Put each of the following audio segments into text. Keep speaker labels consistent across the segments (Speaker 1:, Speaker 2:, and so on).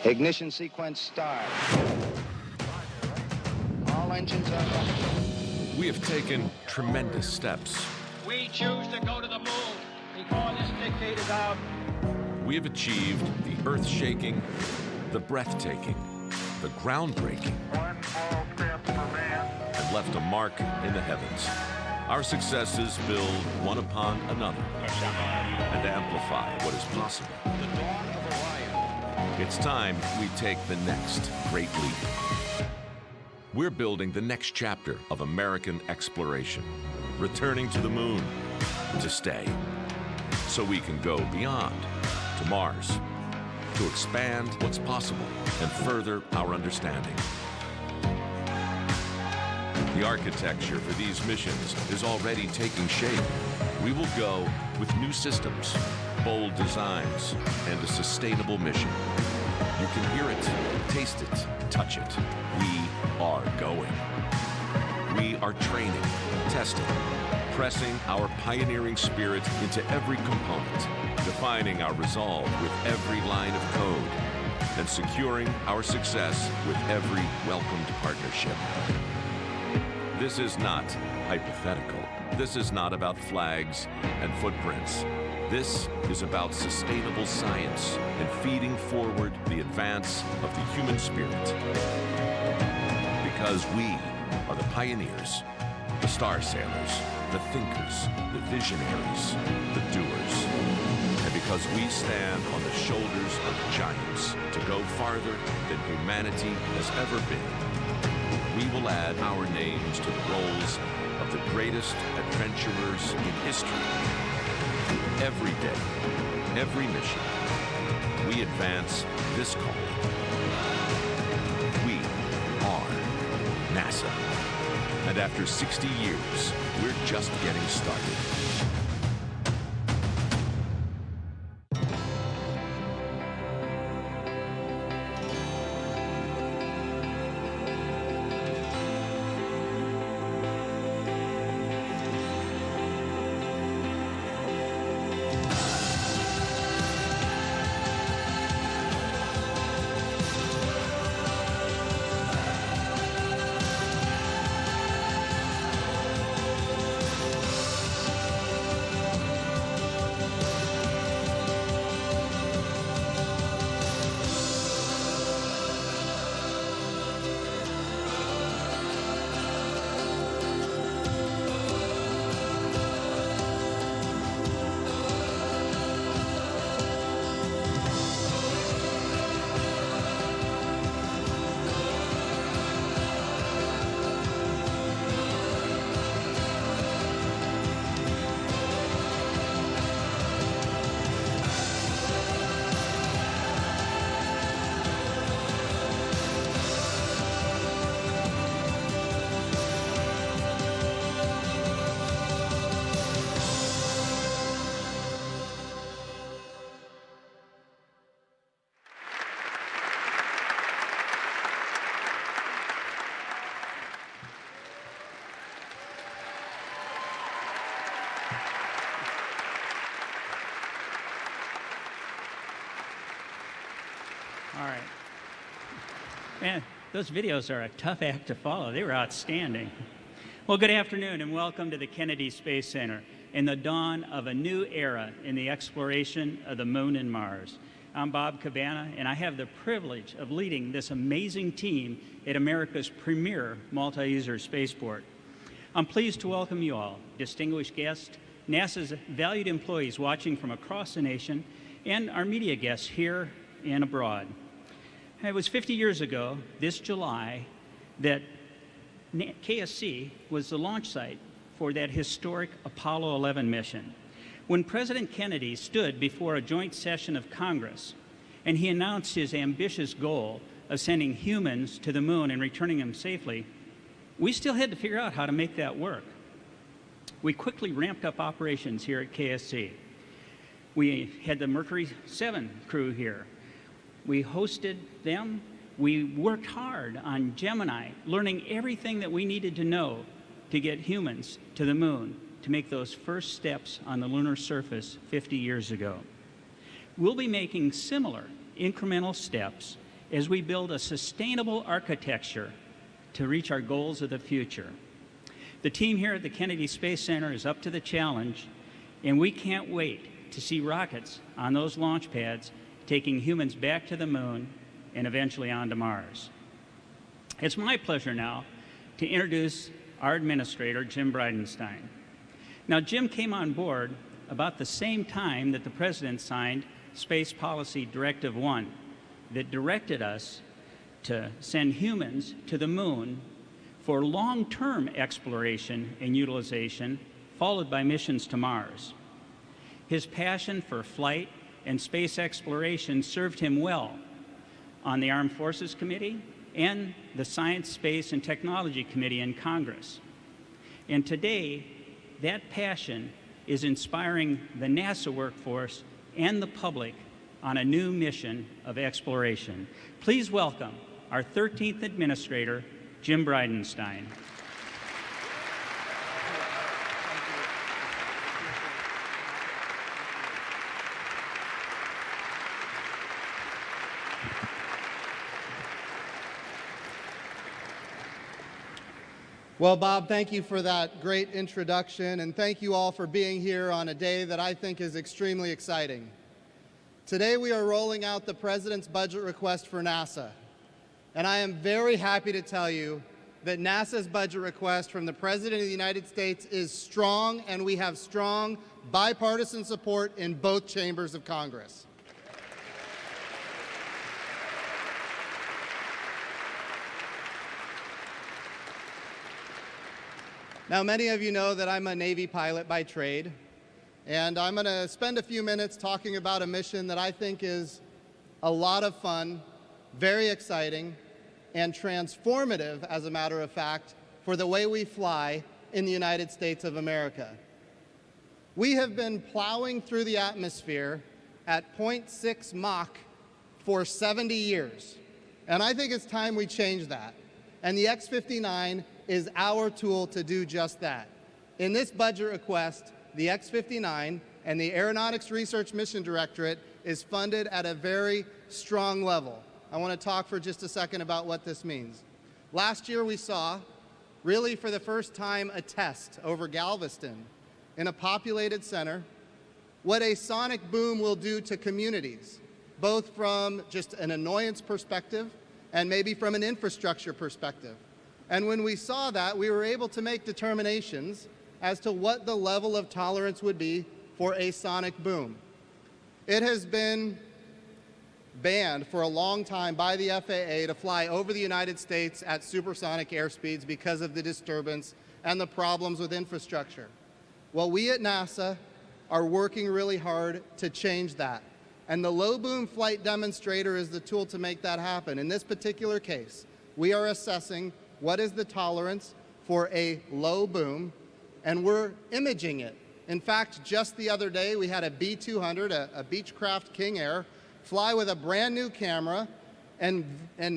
Speaker 1: Ignition sequence start. All engines are running.
Speaker 2: We have taken tremendous steps.
Speaker 3: We choose to go to the moon before this decade is out.
Speaker 2: We have achieved the earth-shaking, the breathtaking, the groundbreaking,
Speaker 4: One small step for man,
Speaker 2: and left a mark in the heavens. Our successes build one upon another and amplify what is possible.
Speaker 1: The dawn of Orion.
Speaker 2: It's time we take the next great leap. We're building the next chapter of American exploration, returning to the moon to stay, so we can go beyond to Mars, to expand what's possible and further our understanding. The architecture for these missions is already taking shape. We will go with new systems, bold designs, and a sustainable mission. You can hear it, taste it, touch it. We are going. We are training, testing, pressing our pioneering spirit into every component, defining our resolve with every line of code, and securing our success with every welcomed partnership. This is not hypothetical. This is not about flags and footprints. This is about sustainable science and feeding forward the advance of the human spirit. Because we are the pioneers, the star sailors, the thinkers, the visionaries, the doers. And because we stand on the shoulders of giants to go farther than humanity has ever been, we will add our names to the rolls of the greatest adventurers in history. Every day, every mission, we advance this calling. We are NASA. And after 60 years, we're just getting started.
Speaker 5: All right. Man, those videos are a tough act to follow. They were outstanding. Well, good afternoon and welcome to the Kennedy Space Center in the dawn of a new era in the exploration of the moon and Mars. I'm Bob Cabana, and I have the privilege of leading this amazing team at America's premier multi-user spaceport. I'm pleased to welcome you all, distinguished guests, NASA's valued employees watching from across the nation, and our media guests here and abroad. It was 50 years ago, this July, that KSC was the launch site for that historic Apollo 11 mission. When President Kennedy stood before a joint session of Congress and he announced his ambitious goal of sending humans to the moon and returning them safely, we still had to figure out how to make that work. We quickly ramped up operations here at KSC. We had the Mercury 7 crew here. We hosted them. We worked hard on Gemini, learning everything that we needed to know to get humans to the moon, to make those first steps on the lunar surface 50 years ago. We'll be making similar incremental steps as we build a sustainable architecture to reach our goals of the future. The team here at the Kennedy Space Center is up to the challenge, and we can't wait to see rockets on those launch pads taking humans back to the moon and eventually onto Mars. It's my pleasure now to introduce our administrator, Jim Bridenstine. Now, Jim came on board about the same time that the President signed Space Policy Directive 1 that directed us to send humans to the moon for long-term exploration and utilization, followed by missions to Mars. His passion for flight and space exploration served him well on the Armed Forces Committee and the Science, Space, and Technology Committee in Congress. And today, that passion is inspiring the NASA workforce and the public on a new mission of exploration. Please welcome our 13th Administrator, Jim Bridenstine.
Speaker 6: Well, Bob, thank you for that great introduction, and thank you all for being here on a day that I think is extremely exciting. Today we are rolling out the President's budget request for NASA, and I am very happy to tell you that NASA's budget request from the President of the United States is strong, and we have strong bipartisan support in both chambers of Congress. Now, many of you know that I'm a Navy pilot by trade, and I'm going to spend a few minutes talking about a mission that I think is a lot of fun, very exciting, and transformative, as a matter of fact, for the way we fly in the United States of America. We have been plowing through the atmosphere at 0.6 Mach for 70 years, and I think it's time we change that. And the X-59 is our tool to do just that. In this budget request, the X-59 and the Aeronautics Research Mission Directorate is funded at a very strong level. I want to talk for just a second about what this means. Last year we saw, really for the first time, a test over Galveston in a populated center, what a sonic boom will do to communities, both from just an annoyance perspective and maybe from an infrastructure perspective. And when we saw that, we were able to make determinations as to what the level of tolerance would be for a sonic boom. It has been banned for a long time by the FAA to fly over the United States at supersonic airspeeds because of the disturbance and the problems with infrastructure. Well, we at NASA are working really hard to change that. And the low boom flight demonstrator is the tool to make that happen. In this particular case, we are assessing what is the tolerance for a low boom, and we're imaging it. In fact, just the other day, we had a B-200, a Beechcraft King Air, fly with a brand new camera and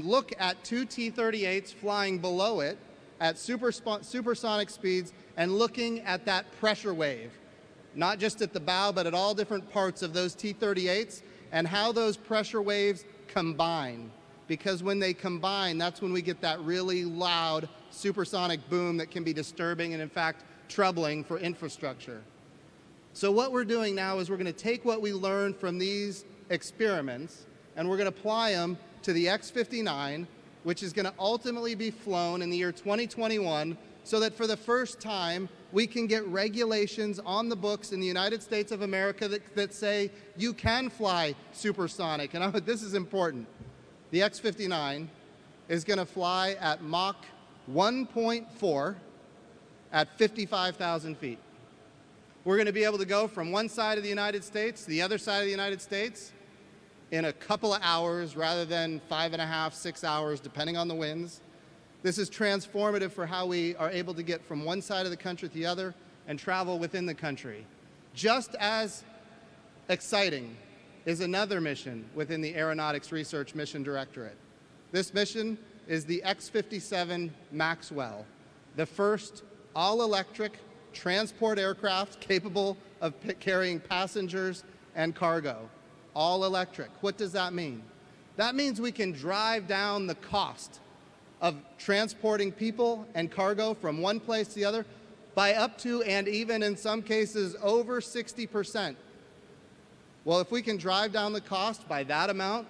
Speaker 6: look at two T-38s flying below it at supersonic speeds and looking at that pressure wave, not just at the bow, but at all different parts of those T-38s and how those pressure waves combine. Because when they combine, that's when we get that really loud supersonic boom that can be disturbing and, in fact, troubling for infrastructure. So what we're doing now is we're going to take what we learned from these experiments and we're going to apply them to the X-59, which is going to ultimately be flown in the year 2021, so that for the first time we can get regulations on the books in the United States of America that say you can fly supersonic. And this is important. The X-59 is going to fly at Mach 1.4 at 55,000 feet. We're going to be able to go from one side of the United States to the other side of the United States in a couple of hours rather than 5.5, 6 hours, depending on the winds. This is transformative for how we are able to get from one side of the country to the other and travel within the country. Just as exciting is another mission within the Aeronautics Research Mission Directorate. This mission is the X-57 Maxwell, the first all-electric transport aircraft capable of carrying passengers and cargo. All electric. What does that mean? That means we can drive down the cost of transporting people and cargo from one place to the other by up to, and even in some cases, over 60%. Well, if we can drive down the cost by that amount,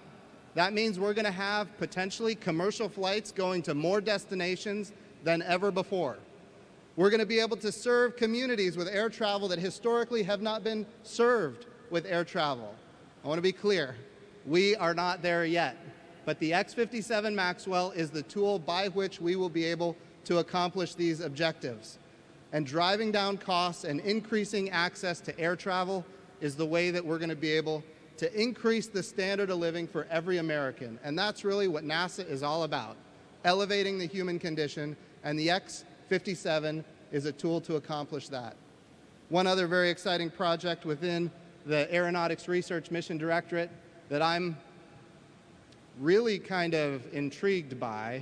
Speaker 6: that means we're going to have potentially commercial flights going to more destinations than ever before. We're going to be able to serve communities with air travel that historically have not been served with air travel. I want to be clear, we are not there yet, but the X-57 Maxwell is the tool by which we will be able to accomplish these objectives. And driving down costs and increasing access to air travel is the way that we're going to be able to increase the standard of living for every American. And that's really what NASA is all about, elevating the human condition, and the X-57 is a tool to accomplish that. One other very exciting project within the Aeronautics Research Mission Directorate that I'm really kind of intrigued by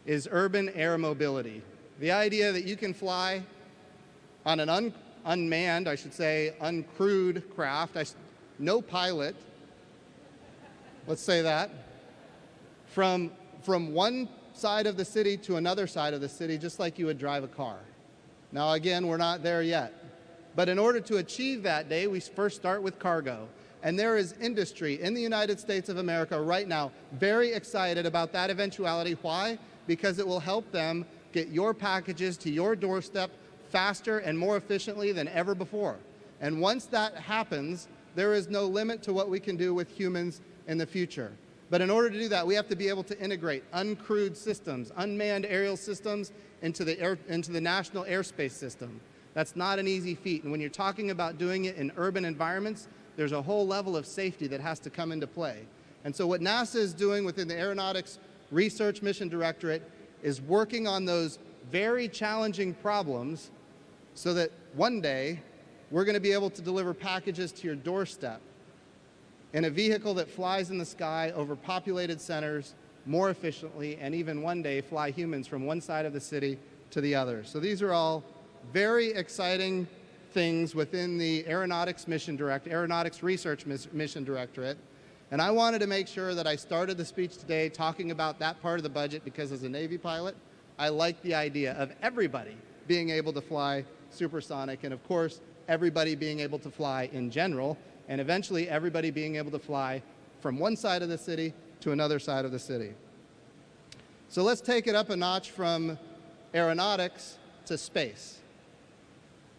Speaker 6: is urban air mobility. The idea that you can fly on an unmanned, I should say, uncrewed craft, no pilot, let's say that, from one side of the city to another side of the city, just like you would drive a car. Now, again, we're not there yet. But in order to achieve that day, we first start with cargo. And there is industry in the United States of America right now very excited about that eventuality. Why? Because it will help them get your packages to your doorstep faster and more efficiently than ever before. And once that happens, there is no limit to what we can do with humans in the future. But in order to do that, we have to be able to integrate uncrewed systems, unmanned aerial systems into the national airspace system. That's not an easy feat. And when you're talking about doing it in urban environments, there's a whole level of safety that has to come into play. And so what NASA is doing within the Aeronautics Research Mission Directorate is working on those very challenging problems so that one day we're going to be able to deliver packages to your doorstep in a vehicle that flies in the sky over populated centers more efficiently, and even one day fly humans from one side of the city to the other. So these are all very exciting things within the Aeronautics Research Mission Directorate. And I wanted to make sure that I started the speech today talking about that part of the budget because as a Navy pilot, I like the idea of everybody being able to fly supersonic, and of course, everybody being able to fly in general, and eventually everybody being able to fly from one side of the city to another side of the city. So let's take it up a notch from aeronautics to space.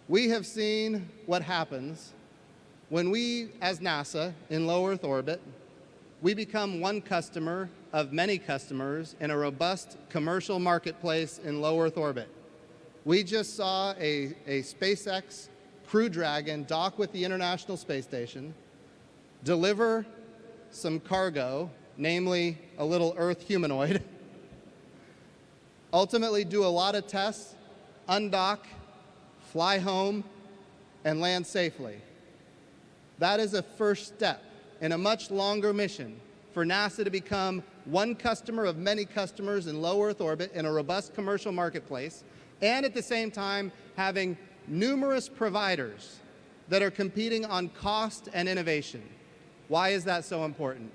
Speaker 6: We have seen what happens when we, as NASA, in low Earth orbit, we become one customer of many customers in a robust commercial marketplace in low Earth orbit. We just saw a SpaceX Crew Dragon dock with the International Space Station, deliver some cargo, namely a little Earth humanoid, ultimately do a lot of tests, undock, fly home, and land safely. That is a first step in a much longer mission for NASA to become one customer of many customers in low Earth orbit in a robust commercial marketplace, and at the same time having numerous providers that are competing on cost and innovation. Why is that so important?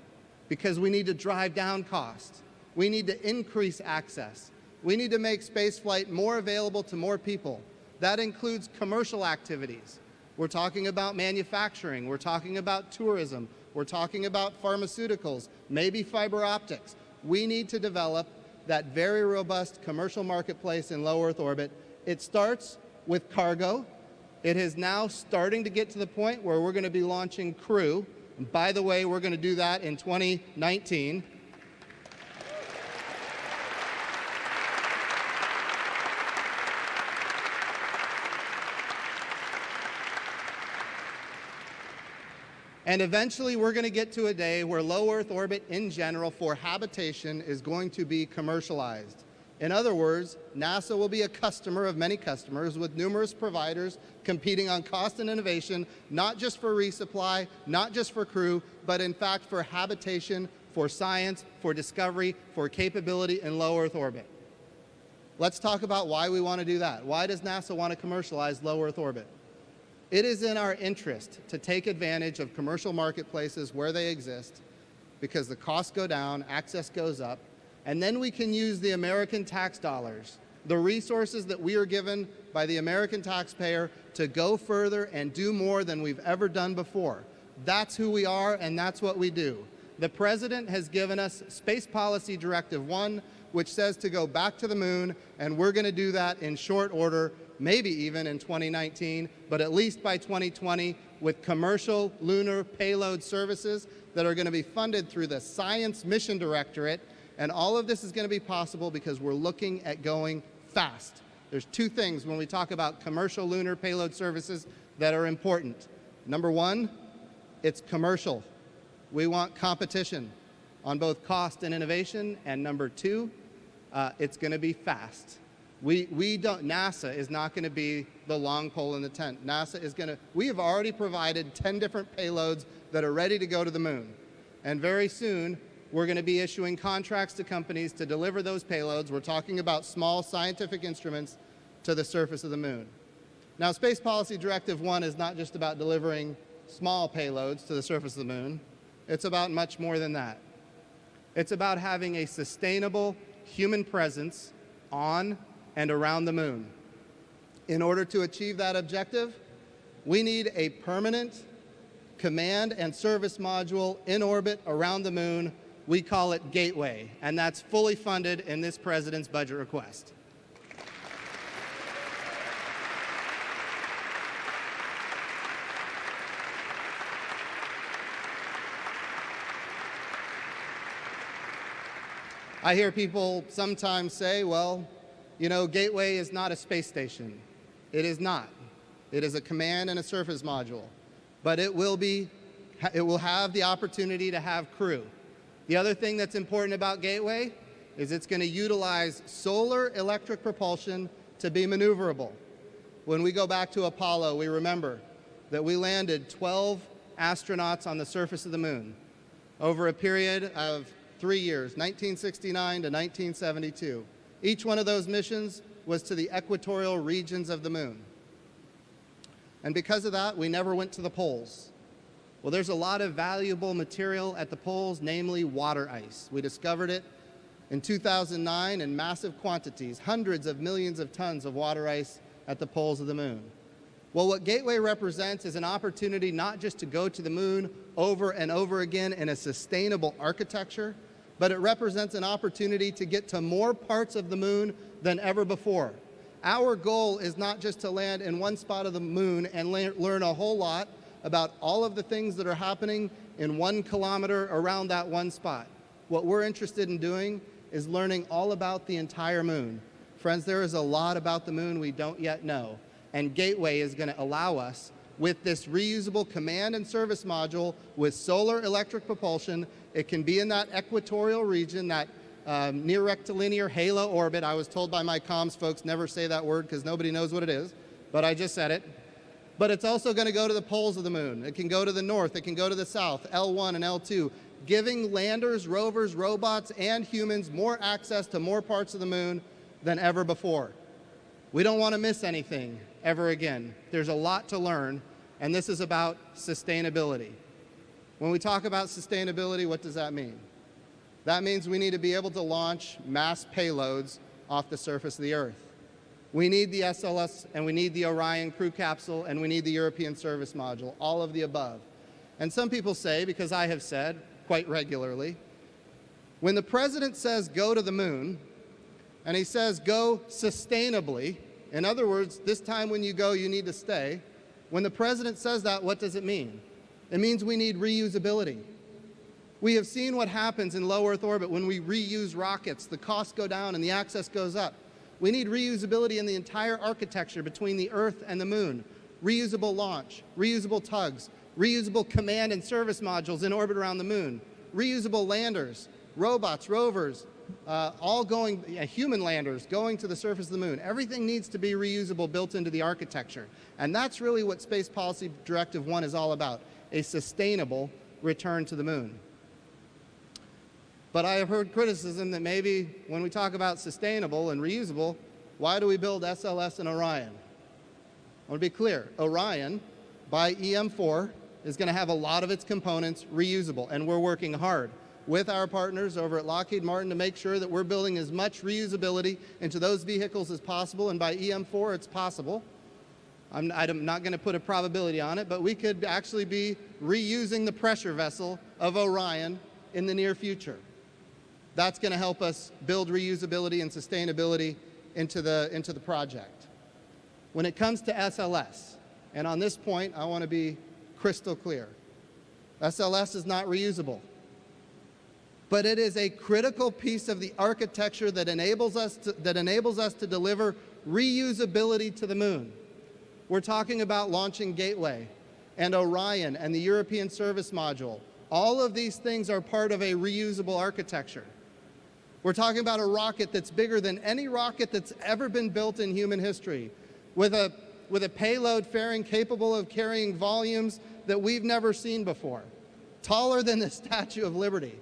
Speaker 6: Because we need to drive down costs. We need to increase access. We need to make spaceflight more available to more people. That includes commercial activities. We're talking about manufacturing. We're talking about tourism. We're talking about pharmaceuticals, maybe fiber optics. We need to develop that very robust commercial marketplace in low Earth orbit. It starts with cargo. It is now starting to get to the point where we're going to be launching Crew. And by the way, we're going to do that in 2019. And eventually, we're going to get to a day where low Earth orbit in general for habitation is going to be commercialized. In other words, NASA will be a customer of many customers with numerous providers competing on cost and innovation, not just for resupply, not just for crew, but in fact for habitation, for science, for discovery, for capability in low Earth orbit. Let's talk about why we want to do that. Why does NASA want to commercialize low Earth orbit? It is in our interest to take advantage of commercial marketplaces where they exist because the costs go down, access goes up, and then we can use the American tax dollars, the resources that we are given by the American taxpayer, to go further and do more than we've ever done before. That's who we are, and that's what we do. The President has given us Space Policy Directive 1, which says to go back to the moon, and we're going to do that in short order, maybe even in 2019, but at least by 2020, with commercial lunar payload services that are going to be funded through the Science Mission Directorate. And all of this is going to be possible because we're looking at going fast. There's two things when we talk about commercial lunar payload services that are important. Number one, it's commercial. We want competition on both cost and innovation. And number two, it's going to be fast. NASA is not going to be the long pole in the tent. NASA is going to, we have already provided 10 different payloads that are ready to go to the moon. And very soon, we're going to be issuing contracts to companies to deliver those payloads. We're talking about small scientific instruments to the surface of the moon. Now, Space Policy Directive 1 is not just about delivering small payloads to the surface of the moon. It's about much more than that. It's about having a sustainable human presence on and around the moon. In order to achieve that objective, we need a permanent command and service module in orbit around the moon. We call it Gateway, and that's fully funded in this President's budget request. I hear people sometimes say, well, you know, Gateway is not a space station. It is not. It is a command and a surface module. But it will have the opportunity to have crew. The other thing that's important about Gateway is it's going to utilize solar electric propulsion to be maneuverable. When we go back to Apollo, we remember that we landed 12 astronauts on the surface of the moon over a period of 3 years, 1969 to 1972. Each one of those missions was to the equatorial regions of the moon. And because of that, we never went to the poles. Well, there's a lot of valuable material at the poles, namely water ice. We discovered it in 2009 in massive quantities, hundreds of millions of tons of water ice at the poles of the moon. Well, what Gateway represents is an opportunity not just to go to the moon over and over again in a sustainable architecture, but it represents an opportunity to get to more parts of the moon than ever before. Our goal is not just to land in one spot of the moon and learn a whole lot about all of the things that are happening in 1 kilometer around that one spot. What we're interested in doing is learning all about the entire moon. Friends, there is a lot about the moon we don't yet know, and Gateway is going to allow us, with this reusable command and service module with solar electric propulsion. It can be in that equatorial region, that near rectilinear halo orbit. I was told by my comms folks, never say that word because nobody knows what it is, but I just said it. But it's also going to go to the poles of the moon. It can go to the north, it can go to the south, L1 and L2, giving landers, rovers, robots, and humans more access to more parts of the moon than ever before. We don't want to miss anything ever again. There's a lot to learn, and this is about sustainability. When we talk about sustainability, what does that mean? That means we need to be able to launch mass payloads off the surface of the Earth. We need the SLS, and we need the Orion crew capsule, and we need the European service module, all of the above. And some people say, because I have said quite regularly, when the President says go to the moon, and he says go sustainably, in other words, this time when you go, you need to stay. When the President says that, what does it mean? It means we need reusability. We have seen what happens in low Earth orbit when we reuse rockets. The costs go down and the access goes up. We need reusability in the entire architecture between the Earth and the moon. Reusable launch, reusable tugs, reusable command and service modules in orbit around the moon, reusable landers, robots, rovers, all going, human landers going to the surface of the moon. Everything needs to be reusable, built into the architecture. And that's really what Space Policy Directive 1 is all about, a sustainable return to the moon. But I have heard criticism that maybe when we talk about sustainable and reusable, why do we build SLS and Orion? I want to be clear. Orion, by EM4, is going to have a lot of its components reusable, and we're working hard. with our partners over at Lockheed Martin to make sure that we're building as much reusability into those vehicles as possible, and by EM4 it's possible. I'm not going to put a probability on it, but we could actually be reusing the pressure vessel of Orion in the near future. That's going to help us build reusability and sustainability into the project. When it comes to SLS, and on this point I want to be crystal clear, SLS is not reusable, but it is a critical piece of the architecture that enables us to deliver reusability to the moon. We're talking about launching Gateway and Orion and the European Service Module. All of these things are part of a reusable architecture. We're talking about a rocket that's bigger than any rocket that's ever been built in human history, with a payload fairing capable of carrying volumes that we've never seen before, taller than the Statue of Liberty,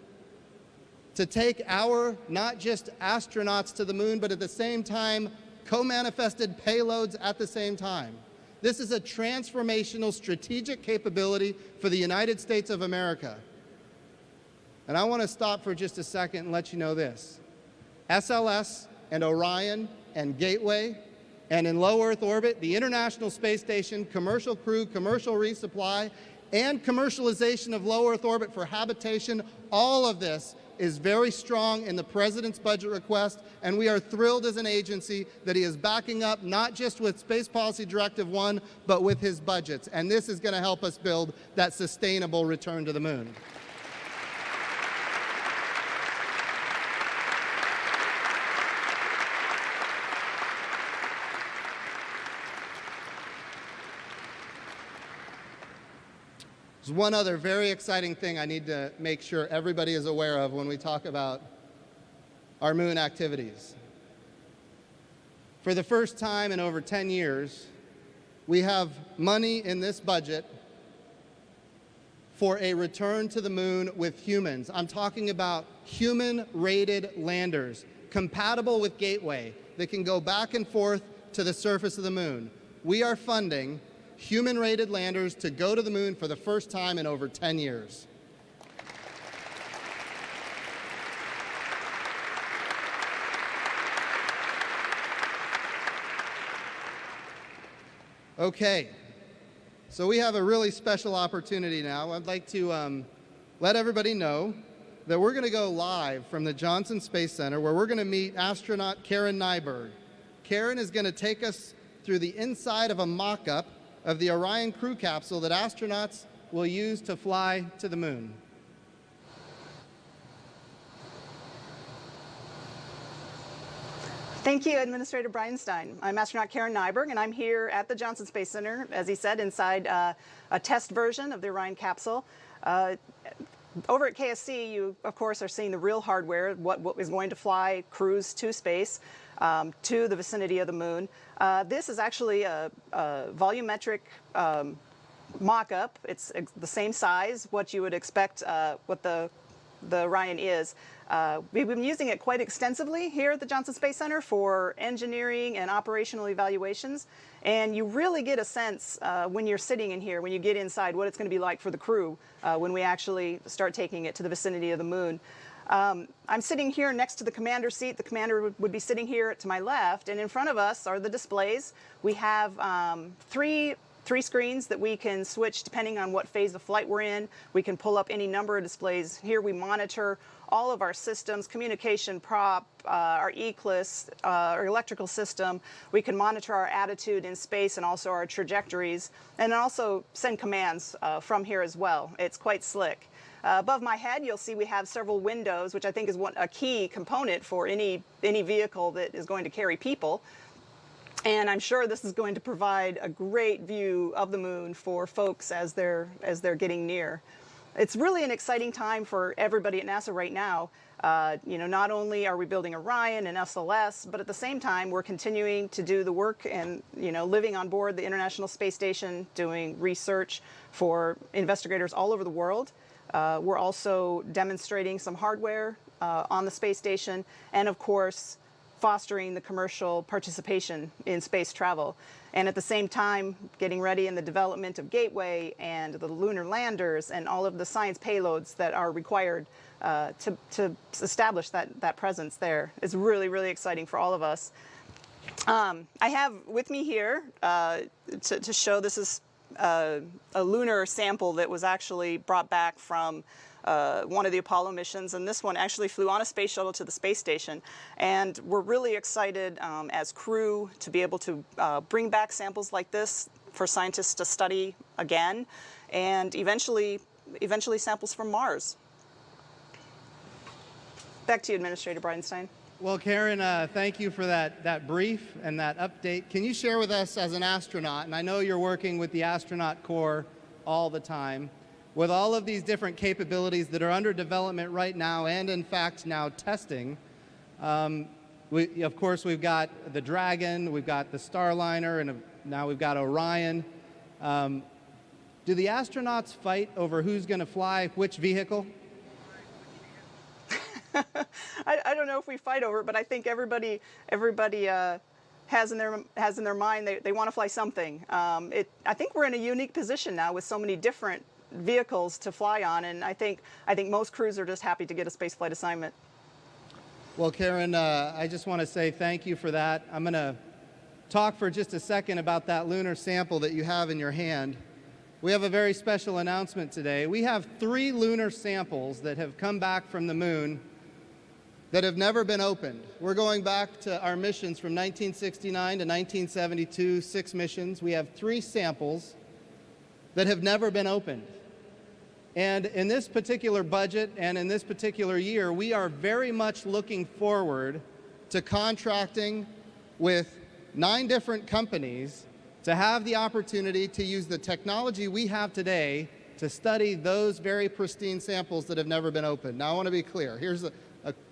Speaker 6: to take our, not just astronauts to the moon, but at the same time, co-manifested payloads at the same time. This is a transformational strategic capability for the United States of America. And I want to stop for just a second and let you know this. SLS and Orion and Gateway, and in low Earth orbit, the International Space Station, commercial crew, commercial resupply, and commercialization of low Earth orbit for habitation, all of this is very strong in the President's budget request, and we are thrilled as an agency that he is backing up not just with Space Policy Directive 1, but with his budgets. And this is going to help us build that sustainable return to the moon. There's one other very exciting thing I need to make sure everybody is aware of when we talk about our moon activities. For the first time in over 10 years, we have money in this budget for a return to the moon with humans. I'm talking about human-rated landers, compatible with Gateway, that can go back and forth to the surface of the moon. We are funding human-rated landers to go to the moon for the first time in over 10 years. Okay, so we have a really special opportunity now. I'd like to let everybody know that we're going to go live from the Johnson Space Center, where we're going to meet astronaut Karen Nyberg. Karen is going to take us through the inside of a mock-up of the Orion crew capsule that astronauts will use to fly to the moon.
Speaker 7: Thank you, Administrator Bridenstine. I'm astronaut Karen Nyberg, and I'm here at the Johnson Space Center, as he said, inside a test version of the Orion capsule. Over at KSC, you, of course, are seeing the real hardware, what is going to fly crews to space, to the vicinity of the moon. This is actually a volumetric mock-up. It's the same size, what you would expect, what the Orion is. We've been using it quite extensively here at the Johnson Space Center for engineering and operational evaluations. And you really get a sense when you're sitting in here, when you get inside, what it's going to be like for the crew when we actually start taking it to the vicinity of the moon. I'm sitting here next to the commander's seat. The commander would be sitting here to my left, and in front of us are the displays. We have three screens that we can switch depending on what phase of flight we're in. We can pull up any number of displays. Here we monitor all of our systems, communication prop, our ECLIS, our electrical system. We can monitor our attitude in space and also our trajectories, and also send commands from here as well. It's quite slick. Above my head, you'll see we have several windows, which I think is a key component for any vehicle that is going to carry people. And I'm sure this is going to provide a great view of the moon for folks as they're getting near. It's really an exciting time for everybody at NASA right now. Not only are we building Orion and SLS, but at the same time, we're continuing to do the work and, living on board the International Space Station, doing research for investigators all over the world. We're also demonstrating some hardware on the space station, and of course, fostering the commercial participation in space travel. And at the same time, getting ready in the development of Gateway and the lunar landers and all of the science payloads that are required to establish that presence there is really, really exciting for all of us. I have with me here to show, this is a lunar sample that was actually brought back from one of the Apollo missions, and this one actually flew on a space shuttle to the space station. And we're really excited as crew to be able to bring back samples like this for scientists to study again, and eventually samples from Mars. Back to you, Administrator Bridenstine.
Speaker 6: Well, Karen, thank you for that brief and that update. Can you share with us as an astronaut, and I know you're working with the astronaut corps all the time, with all of these different capabilities that are under development right now and in fact now testing, of course we've got the Dragon, we've got the Starliner, and now we've got Orion. Do the astronauts fight over who's going to fly which vehicle?
Speaker 7: I don't know if we fight over it, but I think everybody has in their mind they want to fly something. I think we're in a unique position now with so many different vehicles to fly on, and I think most crews are just happy to get a spaceflight assignment.
Speaker 6: Well, Karen, I just want to say thank you for that. I'm going to talk for just a second about that lunar sample that you have in your hand. We have a very special announcement today. We have 3 lunar samples that have come back from the moon that have never been opened. We're going back to our missions from 1969 to 1972, 6 missions. We have 3 samples that have never been opened. And in this particular budget and in this particular year, we are very much looking forward to contracting with 9 different companies to have the opportunity to use the technology we have today to study those very pristine samples that have never been opened. Now, I want to be clear. Here's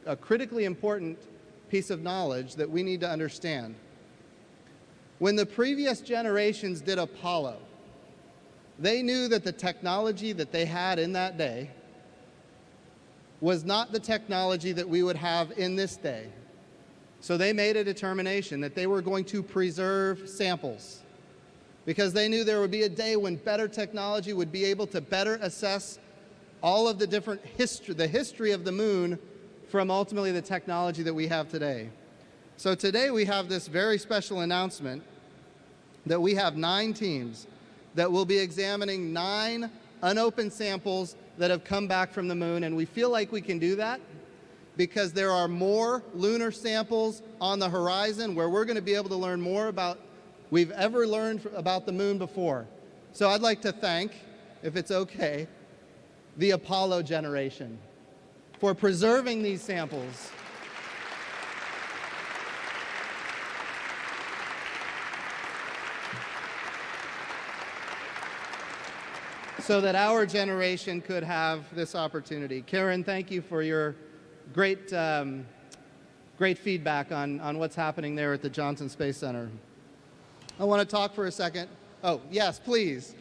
Speaker 6: a critically important piece of knowledge that we need to understand. When the previous generations did Apollo, they knew that the technology that they had in that day was not the technology that we would have in this day. So they made a determination that they were going to preserve samples, because they knew there would be a day when better technology would be able to better assess all of the different the history of the moon from ultimately the technology that we have today. So today we have this very special announcement that we have 9 teams that will be examining 9 unopened samples that have come back from the moon, and we feel like we can do that because there are more lunar samples on the horizon where we're going to be able to learn more about we've ever learned about the moon before. So I'd like to thank, if it's okay, the Apollo generation for preserving these samples. So that our generation could have this opportunity. Karen, thank you for your great feedback on what's happening there at the Johnson Space Center. I want to talk for a second. Oh, yes, please.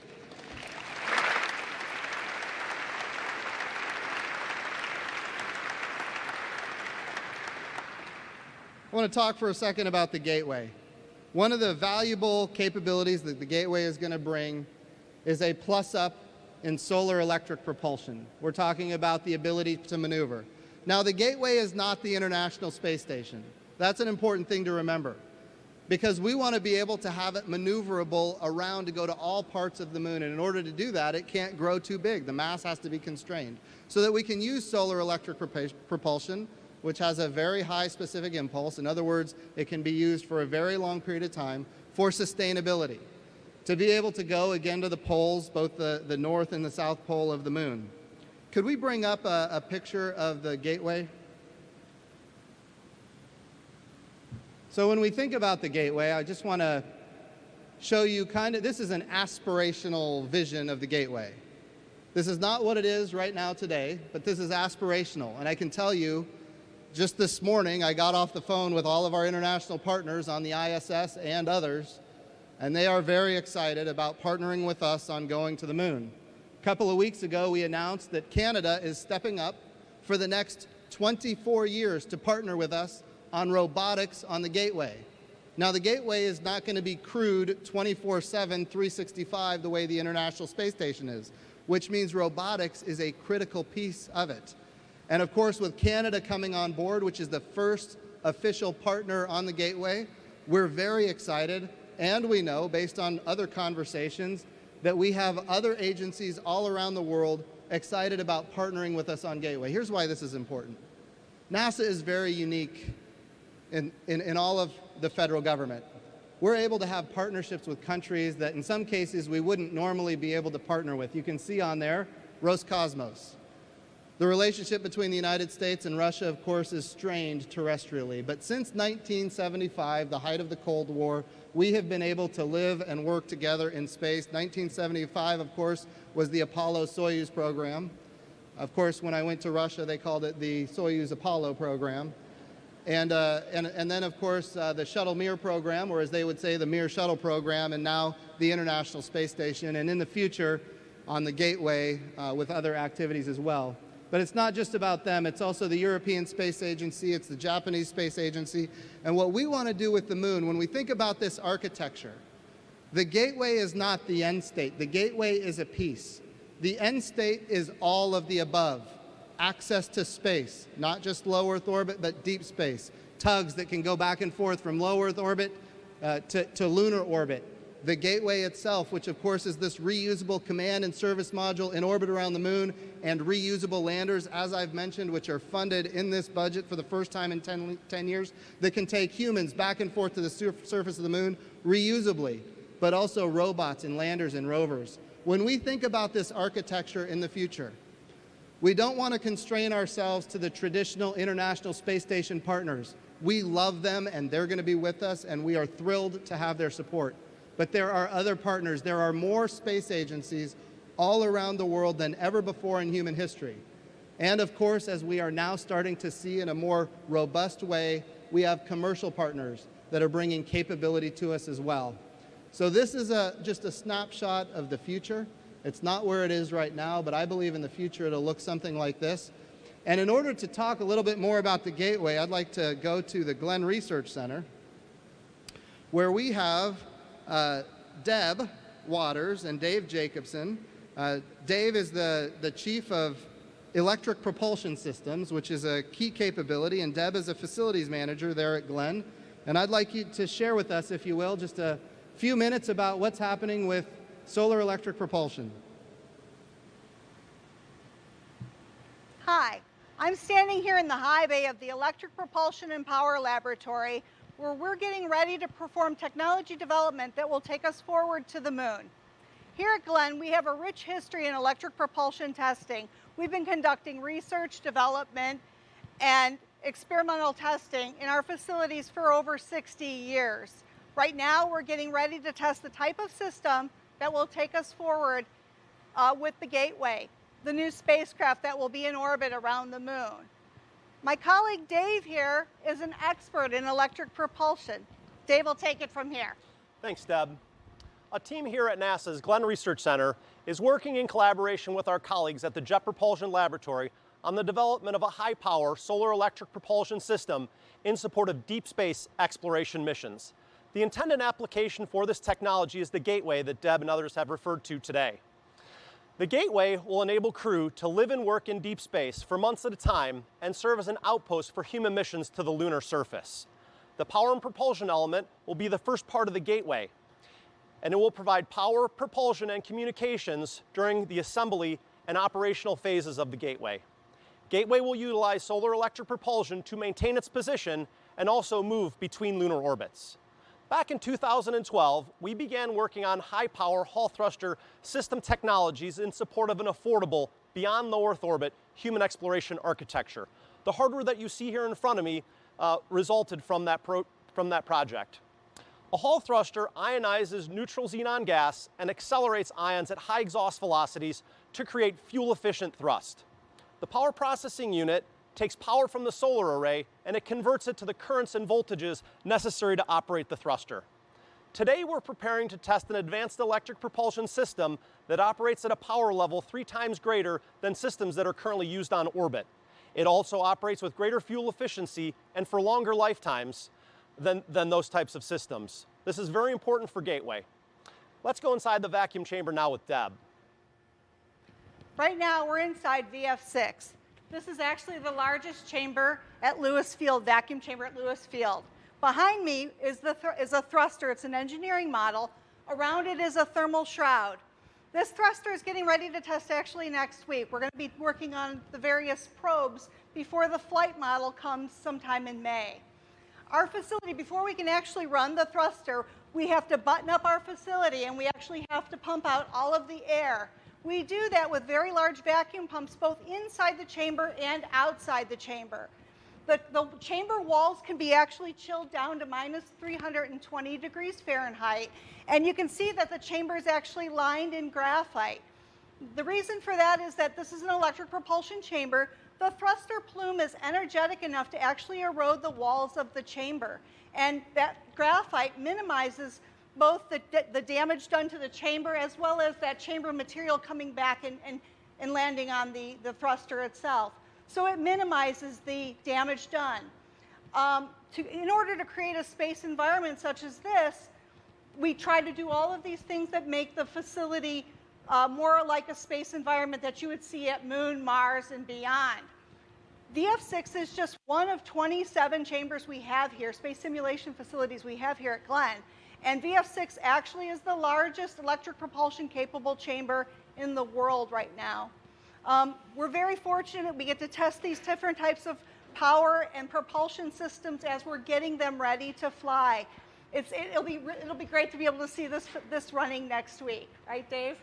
Speaker 6: I want to talk for a second about the Gateway. One of the valuable capabilities that the Gateway is going to bring is a plus-up in solar electric propulsion. We're talking about the ability to maneuver. Now, the Gateway is not the International Space Station. That's an important thing to remember, because we want to be able to have it maneuverable around to go to all parts of the moon. And in order to do that, it can't grow too big. The mass has to be constrained so that we can use solar electric propulsion, which has a very high specific impulse. In other words, it can be used for a very long period of time for sustainability, to be able to go again to the poles, both the north and the south pole of the moon. Could we bring up a picture of the Gateway? So when we think about the Gateway, I just want to show you this is an aspirational vision of the Gateway. This is not what it is right now today, but this is aspirational. And I can tell you, just this morning, I got off the phone with all of our international partners on the ISS and others, and they are very excited about partnering with us on going to the moon. A couple of weeks ago, we announced that Canada is stepping up for the next 24 years to partner with us on robotics on the Gateway. Now, the Gateway is not going to be crewed 24/7, 365 the way the International Space Station is, which means robotics is a critical piece of it. And of course, with Canada coming on board, which is the first official partner on the Gateway, we're very excited, and we know, based on other conversations, that we have other agencies all around the world excited about partnering with us on Gateway. Here's why this is important. NASA is very unique in all of the federal government. We're able to have partnerships with countries that in some cases we wouldn't normally be able to partner with. You can see on there, Roscosmos. The relationship between the United States and Russia, of course, is strained terrestrially. But since 1975, the height of the Cold War, we have been able to live and work together in space. 1975, of course, was the Apollo-Soyuz program. Of course, when I went to Russia, they called it the Soyuz-Apollo program. And then, of course, the Shuttle Mir program, or as they would say, the Mir Shuttle program, and now the International Space Station, and in the future, on the Gateway with other activities as well. But it's not just about them, it's also the European Space Agency, it's the Japanese Space Agency, and what we want to do with the moon, when we think about this architecture, the Gateway is not the end state. The Gateway is a piece. The end state is all of the above. Access to space, not just low Earth orbit, but deep space. Tugs that can go back and forth from low Earth orbit to lunar orbit. The Gateway itself, which of course is this reusable command and service module in orbit around the moon, and reusable landers, as I've mentioned, which are funded in this budget for the first time in 10 years, that can take humans back and forth to the surface of the moon reusably, but also robots and landers and rovers. When we think about this architecture in the future, we don't want to constrain ourselves to the traditional International Space Station partners. We love them and they're going to be with us, and we are thrilled to have their support. But there are other partners. There are more space agencies all around the world than ever before in human history. And of course, as we are now starting to see in a more robust way, we have commercial partners that are bringing capability to us as well. So this is just a snapshot of the future. It's not where it is right now, but I believe in the future it'll look something like this. And in order to talk a little bit more about the Gateway, I'd like to go to the Glenn Research Center, where we have Deb Waters and Dave Jacobson. Dave is the chief of electric propulsion systems, which is a key capability, and Deb is a facilities manager there at Glenn. And I'd like you to share with us, if you will, just a few minutes about what's happening with solar electric propulsion.
Speaker 8: Hi, I'm standing here in the high bay of the Electric Propulsion and Power Laboratory, where we're getting ready to perform technology development that will take us forward to the moon. Here at Glenn, we have a rich history in electric propulsion testing. We've been conducting research, development, and experimental testing in our facilities for over 60 years. Right now, we're getting ready to test the type of system that will take us forward with the Gateway, the new spacecraft that will be in orbit around the moon. My colleague Dave here is an expert in electric propulsion. Dave will take it from here.
Speaker 9: Thanks, Deb. A team here at NASA's Glenn Research Center is working in collaboration with our colleagues at the Jet Propulsion Laboratory on the development of a high-power solar electric propulsion system in support of deep space exploration missions. The intended application for this technology is the Gateway that Deb and others have referred to today. The Gateway will enable crew to live and work in deep space for months at a time and serve as an outpost for human missions to the lunar surface. The power and propulsion element will be the first part of the Gateway, and it will provide power, propulsion, and communications during the assembly and operational phases of the Gateway. Gateway will utilize solar electric propulsion to maintain its position and also move between lunar orbits. Back in 2012, we began working on high-power Hall thruster system technologies in support of an affordable, beyond low Earth orbit, human exploration architecture. The hardware that you see here in front of me resulted from that project. A Hall thruster ionizes neutral xenon gas and accelerates ions at high exhaust velocities to create fuel-efficient thrust. The power processing unit takes power from the solar array and it converts it to the currents and voltages necessary to operate the thruster. Today we're preparing to test an advanced electric propulsion system that operates at a power level 3 times greater than systems that are currently used on orbit. It also operates with greater fuel efficiency and for longer lifetimes than those types of systems. This is very important for Gateway. Let's go inside the vacuum chamber now with Deb.
Speaker 8: Right now, we're inside VF6. This is actually the largest chamber at Lewis Field, vacuum chamber at Lewis Field. Behind me is a thruster. It's an engineering model. Around it is a thermal shroud. This thruster is getting ready to test actually next week. We're going to be working on the various probes before the flight model comes sometime in May. Our facility, before we can actually run the thruster, we have to button up our facility and we actually have to pump out all of the air. We do that with very large vacuum pumps both inside the chamber and outside the chamber. The chamber walls can be actually chilled down to minus 320 degrees Fahrenheit, and you can see that the chamber is actually lined in graphite. The reason for that is that this is an electric propulsion chamber. The thruster plume is energetic enough to actually erode the walls of the chamber, and that graphite minimizes both the damage done to the chamber as well as that chamber material coming back and landing on the thruster itself. So it minimizes the damage done. In order to create a space environment such as this, we try to do all of these things that make the facility more like a space environment that you would see at Moon, Mars, and beyond. VF6 is just one of 27 chambers we have here, space simulation facilities we have here at Glenn. And VF6 actually is the largest electric propulsion capable chamber in the world right now. We're very fortunate we get to test these different types of power and propulsion systems as we're getting them ready to fly. It'll be great to be able to see this running next week, right, Dave?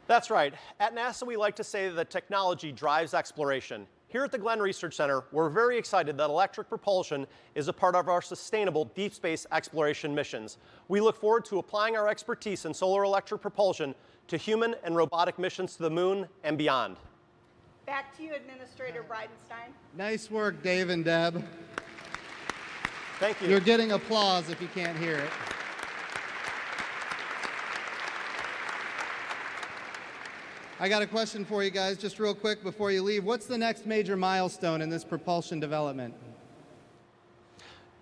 Speaker 9: That's right. At NASA, we like to say that technology drives exploration. Here at the Glenn Research Center, we're very excited that electric propulsion is a part of our sustainable deep space exploration missions. We look forward to applying our expertise in solar electric propulsion to human and robotic missions to the moon and beyond.
Speaker 8: Back to you, Administrator Bridenstine.
Speaker 6: Nice work, Dave and Deb.
Speaker 9: Thank you.
Speaker 6: You're getting applause if you can't hear it. I got a question for you guys, just real quick before you leave. What's the next major milestone in this propulsion development?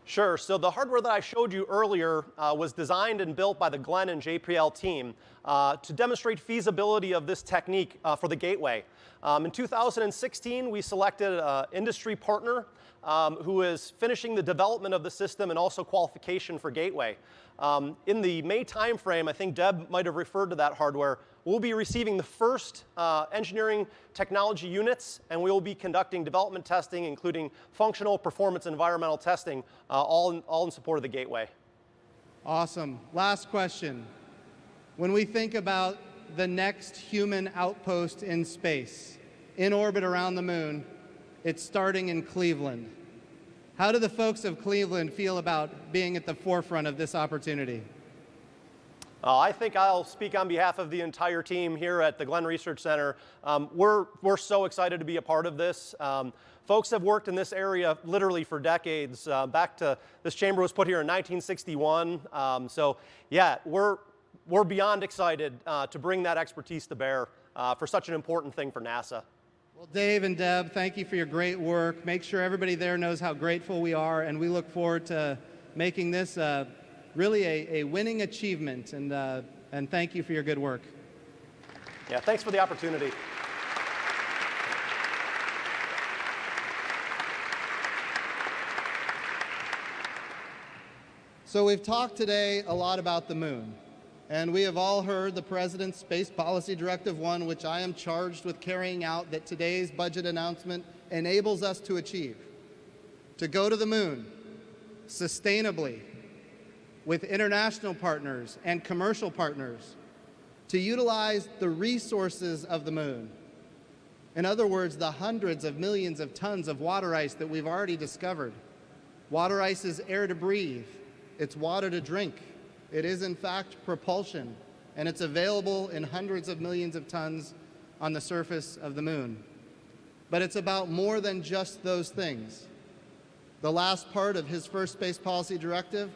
Speaker 9: Sure. So the hardware that I showed you earlier was designed and built by the Glenn and JPL team to demonstrate feasibility of this technique for the Gateway. In 2016, we selected an industry partner who is finishing the development of the system and also qualification for Gateway. In the May timeframe, I think Deb might have referred to that hardware, we'll be receiving the first engineering technology units, and we will be conducting development testing, including functional, performance, and environmental testing, all in support of the Gateway.
Speaker 6: Awesome. Last question. When we think about the next human outpost in space, in orbit around the moon, it's starting in Cleveland. How do the folks of Cleveland feel about being at the forefront of this opportunity?
Speaker 9: I think I'll speak on behalf of the entire team here at the Glenn Research Center. We're so excited to be a part of this. Folks have worked in this area literally for decades. This chamber was put here in 1961. So yeah, we're beyond excited to bring that expertise to bear for such an important thing for NASA.
Speaker 6: Well, Dave and Deb, thank you for your great work. Make sure everybody there knows how grateful we are, and we look forward to making this really a winning achievement, and thank you for your good work.
Speaker 9: Yeah, thanks for the opportunity.
Speaker 6: So we've talked today a lot about the moon, and we have all heard the President's Space Policy Directive 1, which I am charged with carrying out, that today's budget announcement enables us to achieve. To go to the moon sustainably, with international partners and commercial partners, to utilize the resources of the moon. In other words, the hundreds of millions of tons of water ice that we've already discovered. Water ice is air to breathe. It's water to drink. It is, in fact, propulsion, and it's available in hundreds of millions of tons on the surface of the moon. But it's about more than just those things. The last part of his first Space Policy Directive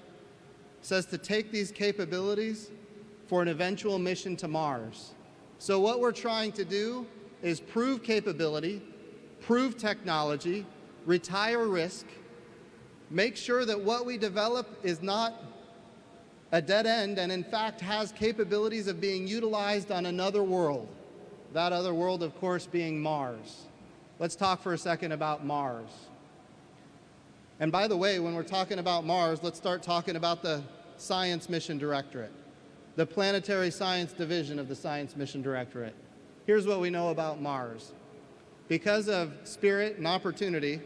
Speaker 6: says to take these capabilities for an eventual mission to Mars. So what we're trying to do is prove capability, prove technology, retire risk, make sure that what we develop is not a dead end and in fact has capabilities of being utilized on another world. That other world, of course, being Mars. Let's talk for a second about Mars. And by the way, when we're talking about Mars, let's start talking about the Science Mission Directorate, the Planetary Science Division of the Science Mission Directorate. Here's what we know about Mars. Because of Spirit and Opportunity,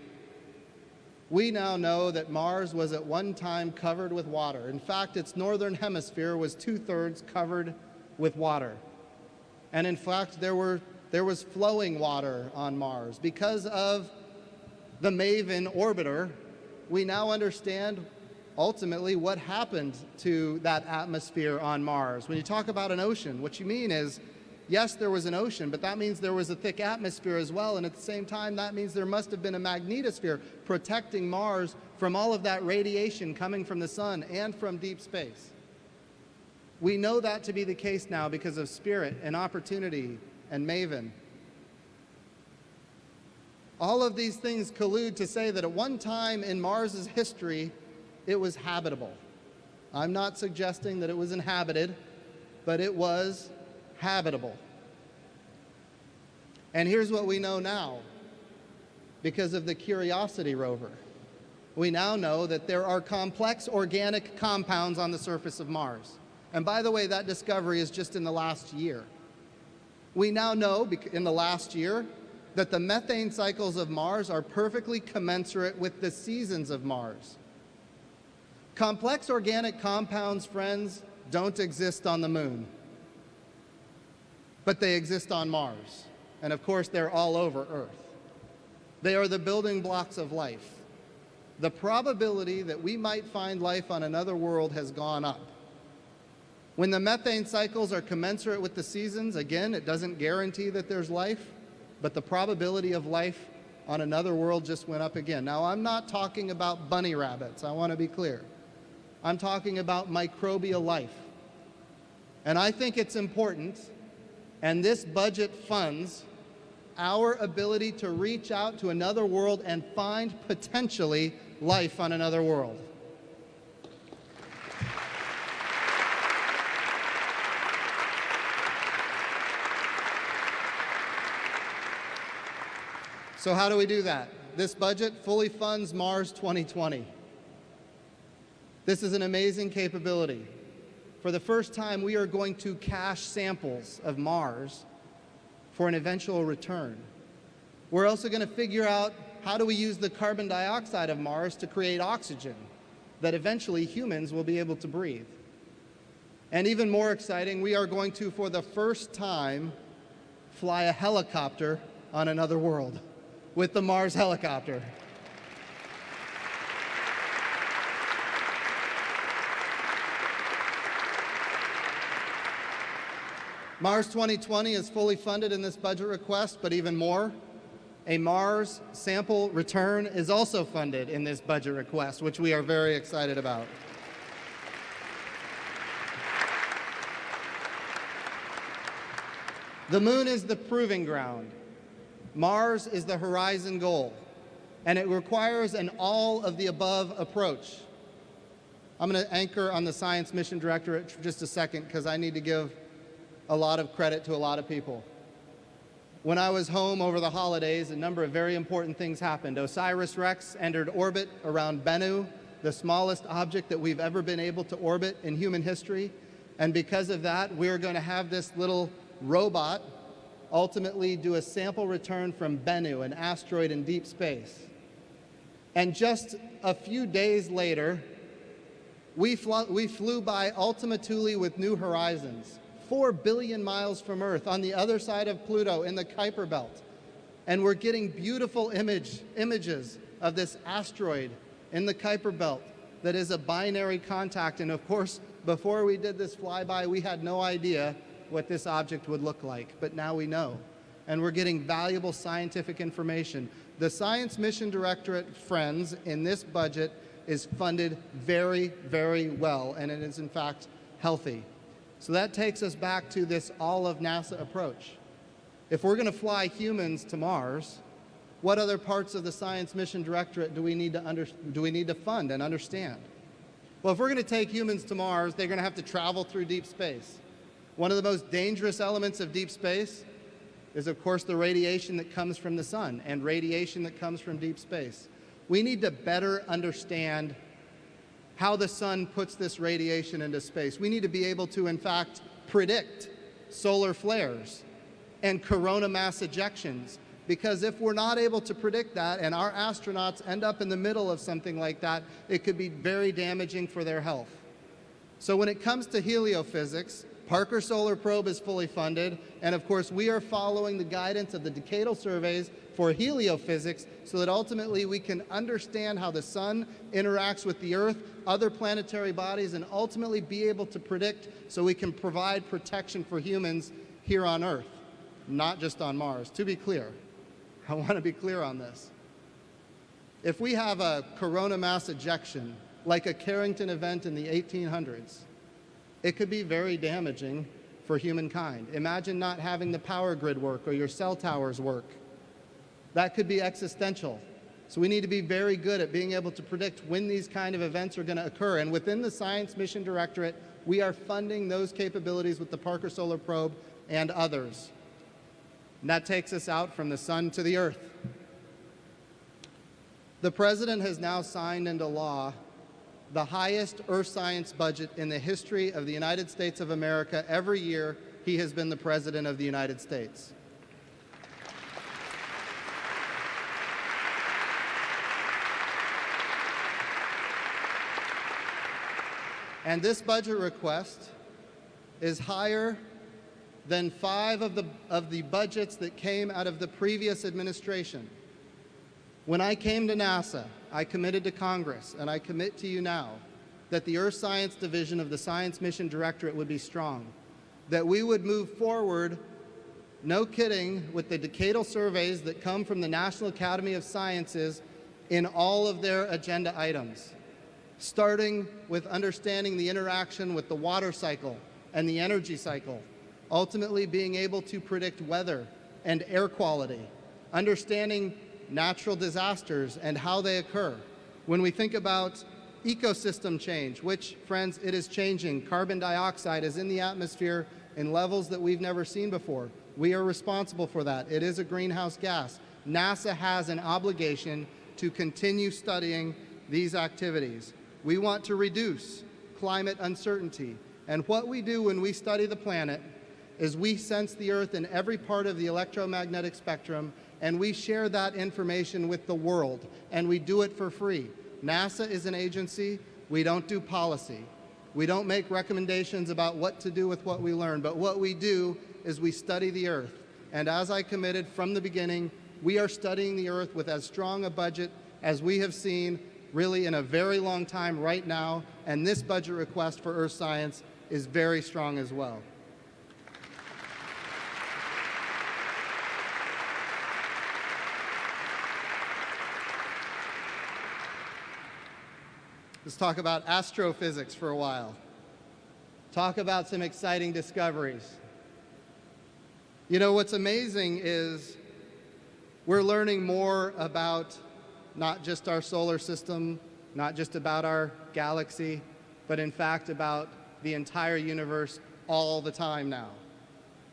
Speaker 6: we now know that Mars was at one time covered with water. In fact, its northern hemisphere was 2/3 covered with water. And in fact, there was flowing water on Mars. Because of the MAVEN orbiter, we now understand ultimately what happened to that atmosphere on Mars. When you talk about an ocean, what you mean is, yes, there was an ocean, but that means there was a thick atmosphere as well, and at the same time, that means there must have been a magnetosphere protecting Mars from all of that radiation coming from the sun and from deep space. We know that to be the case now because of Spirit and Opportunity and MAVEN. All of these things collude to say that at one time in Mars's history, it was habitable. I'm not suggesting that it was inhabited, but it was habitable. And here's what we know now because of the Curiosity rover. We now know that there are complex organic compounds on the surface of Mars. And by the way, that discovery is just in the last year. We now know in the last year that the methane cycles of Mars are perfectly commensurate with the seasons of Mars. Complex organic compounds, friends, don't exist on the moon, but they exist on Mars. And of course, they're all over Earth. They are the building blocks of life. The probability that we might find life on another world has gone up. When the methane cycles are commensurate with the seasons, again, it doesn't guarantee that there's life, but the probability of life on another world just went up again. Now, I'm not talking about bunny rabbits, I want to be clear. I'm talking about microbial life. And I think it's important, and this budget funds our ability to reach out to another world and find potentially life on another world. So how do we do that? This budget fully funds Mars 2020. This is an amazing capability. For the first time, we are going to cache samples of Mars for an eventual return. We're also going to figure out how do we use the carbon dioxide of Mars to create oxygen that eventually humans will be able to breathe. And even more exciting, we are going to, for the first time, fly a helicopter on another world with the Mars helicopter. Mars 2020 is fully funded in this budget request, but even more, a Mars sample return is also funded in this budget request, which we are very excited about. The moon is the proving ground. Mars is the horizon goal, and it requires an all-of-the-above approach. I'm going to anchor on the Science Mission Directorate for just a second because I need to give a lot of credit to a lot of people. When I was home over the holidays, a number of very important things happened. OSIRIS-REx entered orbit around Bennu, the smallest object that we've ever been able to orbit in human history. And because of that, we're going to have this little robot ultimately do a sample return from Bennu, an asteroid in deep space. And just a few days later, we flew by Ultima Thule with New Horizons, 4 billion miles from Earth, on the other side of Pluto in the Kuiper Belt. And we're getting beautiful images of this asteroid in the Kuiper Belt that is a binary contact. And of course, before we did this flyby, we had no idea what this object would look like, but now we know. And we're getting valuable scientific information. The Science Mission Directorate, friends, in this budget is funded very, very well, and it is in fact healthy. So that takes us back to this all of NASA approach. If we're going to fly humans to Mars, What other parts of the Science Mission Directorate do we need to fund and understand? Well, if we're going to take humans to Mars, they're going to have to travel through deep space. One of the most dangerous elements of deep space is, of course, the radiation that comes from the sun and radiation that comes from deep space. We need to better understand how the sun puts this radiation into space. We need to be able to, in fact, predict solar flares and corona mass ejections, because if we're not able to predict that and our astronauts end up in the middle of something like that, it could be very damaging for their health. So when it comes to heliophysics, Parker Solar Probe is fully funded, and of course we are following the guidance of the decadal surveys for heliophysics so that ultimately we can understand how the sun interacts with the Earth, other planetary bodies, and ultimately be able to predict so we can provide protection for humans here on Earth, not just on Mars. To be clear, I want to be clear on this. If we have a corona mass ejection, like a Carrington event in the 1800s, it could be very damaging for humankind. Imagine not having the power grid work or your cell towers work. That could be existential. So we need to be very good at being able to predict when these kind of events are going to occur. And within the Science Mission Directorate, we are funding those capabilities with the Parker Solar Probe and others. And that takes us out from the sun to the Earth. The President has now signed into law the highest earth science budget in the history of the United States of America. Every year he has been the President of the United States. And this budget request is higher than 5 of the budgets that came out of the previous administration. When I came to NASA, I committed to Congress, and I commit to you now, that the Earth Science Division of the Science Mission Directorate would be strong, that we would move forward, no kidding, with the decadal surveys that come from the National Academy of Sciences in all of their agenda items, starting with understanding the interaction with the water cycle and the energy cycle, ultimately being able to predict weather and air quality, understanding natural disasters and how they occur. When we think about ecosystem change, which, friends, it is changing. Carbon dioxide is in the atmosphere in levels that we've never seen before. We are responsible for that. It is a greenhouse gas. NASA has an obligation to continue studying these activities. We want to reduce climate uncertainty. And what we do when we study the planet is we sense the Earth in every part of the electromagnetic spectrum, and we share that information with the world, and we do it for free. NASA is an agency. We don't do policy. We don't make recommendations about what to do with what we learn, but what we do is we study the Earth. And as I committed from the beginning, we are studying the Earth with as strong a budget as we have seen really in a very long time right now, and this budget request for Earth science is very strong as well. Let's talk about astrophysics for a while. Talk about some exciting discoveries. You know, what's amazing is we're learning more about not just our solar system, not just about our galaxy, but in fact about the entire universe all the time now.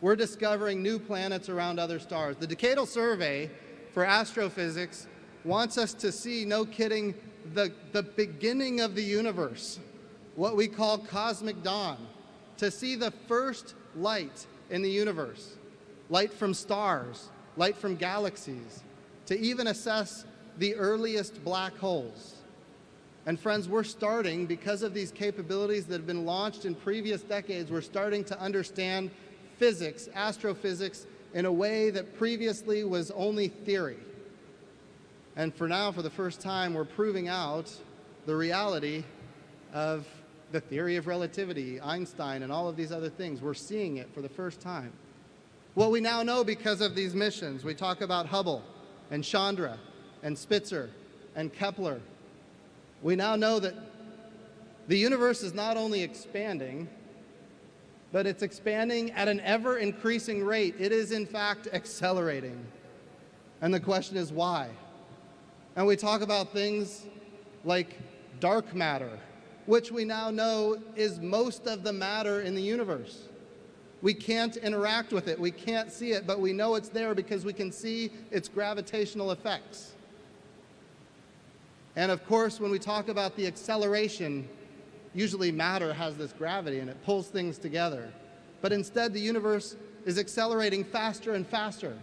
Speaker 6: We're discovering new planets around other stars. The Decadal Survey for Astrophysics wants us to see, no kidding, the beginning of the universe, what we call cosmic dawn, to see the first light in the universe, light from stars, light from galaxies, to even assess the earliest black holes. And friends, we're starting, because of these capabilities that have been launched in previous decades, we're starting to understand physics, astrophysics, in a way that previously was only theory. And for now, for the first time, we're proving out the reality of the theory of relativity, Einstein, and all of these other things. We're seeing it for the first time. What we now know because of these missions, we talk about Hubble and Chandra and Spitzer and Kepler. We now know that the universe is not only expanding, but it's expanding at an ever-increasing rate. It is, in fact, accelerating. And the question is why? And we talk about things like dark matter, which we now know is most of the matter in the universe. We can't interact with it, we can't see it, but we know it's there because we can see its gravitational effects. And of course, when we talk about the acceleration, usually matter has this gravity and it pulls things together. But instead, the universe is accelerating faster and faster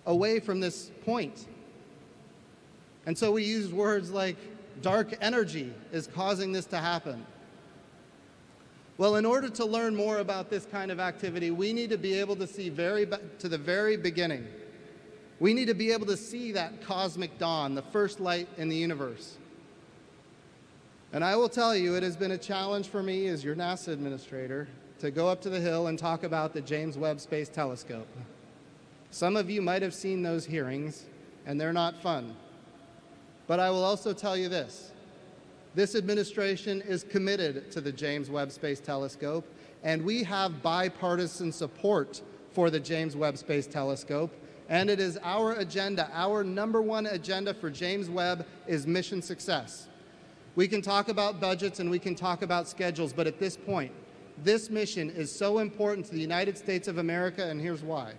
Speaker 6: away from this point. And so we use words like dark energy is causing this to happen. Well, in order to learn more about this kind of activity, we need to be able to see to the very beginning. We need to be able to see that cosmic dawn, the first light in the universe. And I will tell you, it has been a challenge for me as your NASA administrator to go up to the Hill and talk about the James Webb Space Telescope. Some of you might have seen those hearings, and they're not fun. But I will also tell you this. This administration is committed to the James Webb Space Telescope, and we have bipartisan support for the James Webb Space Telescope, and it is our agenda, our #1 agenda for James Webb is mission success. We can talk about budgets and we can talk about schedules, but at this point, this mission is so important to the United States of America, and here's why.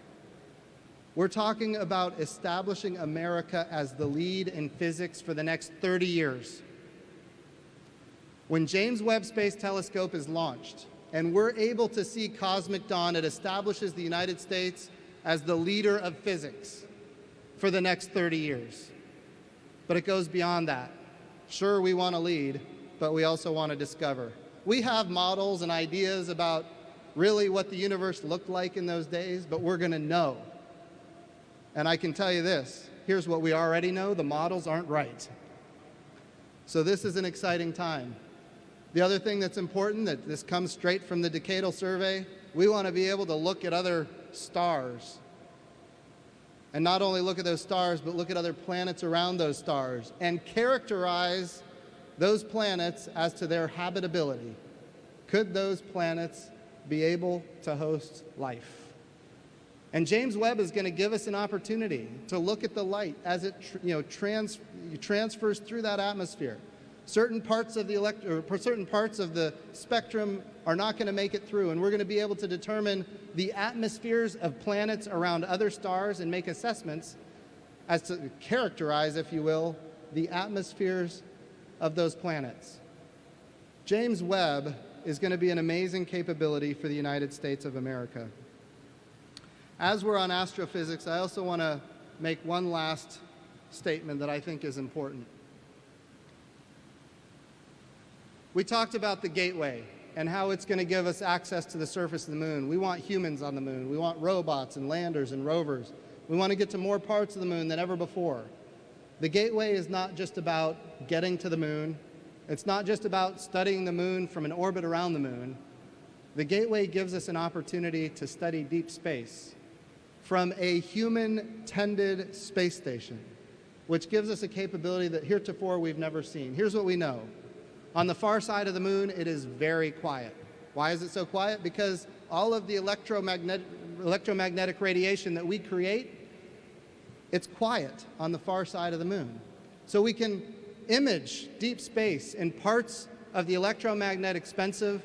Speaker 6: We're talking about establishing America as the lead in physics for the next 30 years. When James Webb Space Telescope is launched and we're able to see cosmic dawn, it establishes the United States as the leader of physics for the next 30 years. But it goes beyond that. Sure, we want to lead, but we also want to discover. We have models and ideas about really what the universe looked like in those days, but we're going to know. And I can tell you this, here's what we already know, the models aren't right. So this is an exciting time. The other thing that's important, that this comes straight from the decadal survey, we want to be able to look at other stars. And not only look at those stars, but look at other planets around those stars and characterize those planets as to their habitability. Could those planets be able to host life? And James Webb is going to give us an opportunity to look at the light as it transfers through that atmosphere. Certain parts of the spectrum are not going to make it through, and we're going to be able to determine the atmospheres of planets around other stars and make assessments as to characterize, if you will, the atmospheres of those planets. James Webb is going to be an amazing capability for the United States of America. As we're on astrophysics, I also want to make one last statement that I think is important. We talked about the gateway and how it's going to give us access to the surface of the moon. We want humans on the moon. We want robots and landers and rovers. We want to get to more parts of the moon than ever before. The gateway is not just about getting to the moon. It's not just about studying the moon from an orbit around the moon. The gateway gives us an opportunity to study deep space from a human-tended space station, which gives us a capability that heretofore we've never seen. Here's what we know. On the far side of the moon, it is very quiet. Why is it so quiet? Because all of the electromagnetic radiation that we create, it's quiet on the far side of the moon. So we can image deep space in parts of the electromagnetic spectrum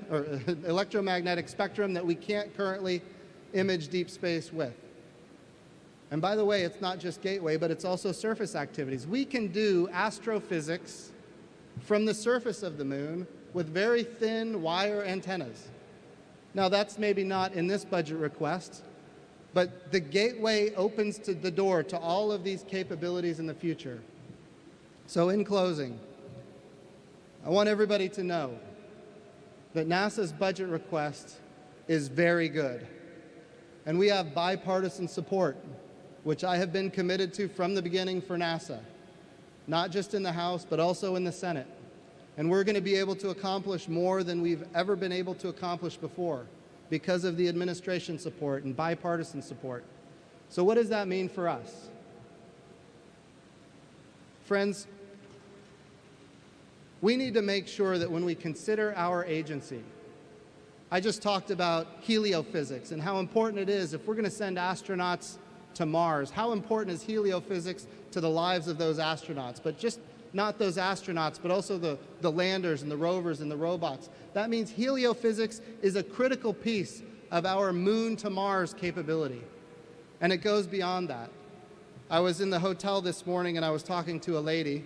Speaker 6: that we can't currently image deep space with. And by the way, it's not just gateway, but it's also surface activities. We can do astrophysics from the surface of the moon with very thin wire antennas. Now that's maybe not in this budget request, but the gateway opens the door to all of these capabilities in the future. So in closing, I want everybody to know that NASA's budget request is very good. And we have bipartisan support, which I have been committed to from the beginning for NASA. Not just in the House, but also in the Senate. And we're going to be able to accomplish more than we've ever been able to accomplish before because of the administration support and bipartisan support. So what does that mean for us? Friends, we need to make sure that when we consider our agency, I just talked about heliophysics and how important it is if we're going to send astronauts to Mars. How important is heliophysics to the lives of those astronauts? But just not those astronauts, but also the landers and the rovers and the robots. That means heliophysics is a critical piece of our moon to Mars capability. And it goes beyond that. I was in the hotel this morning and I was talking to a lady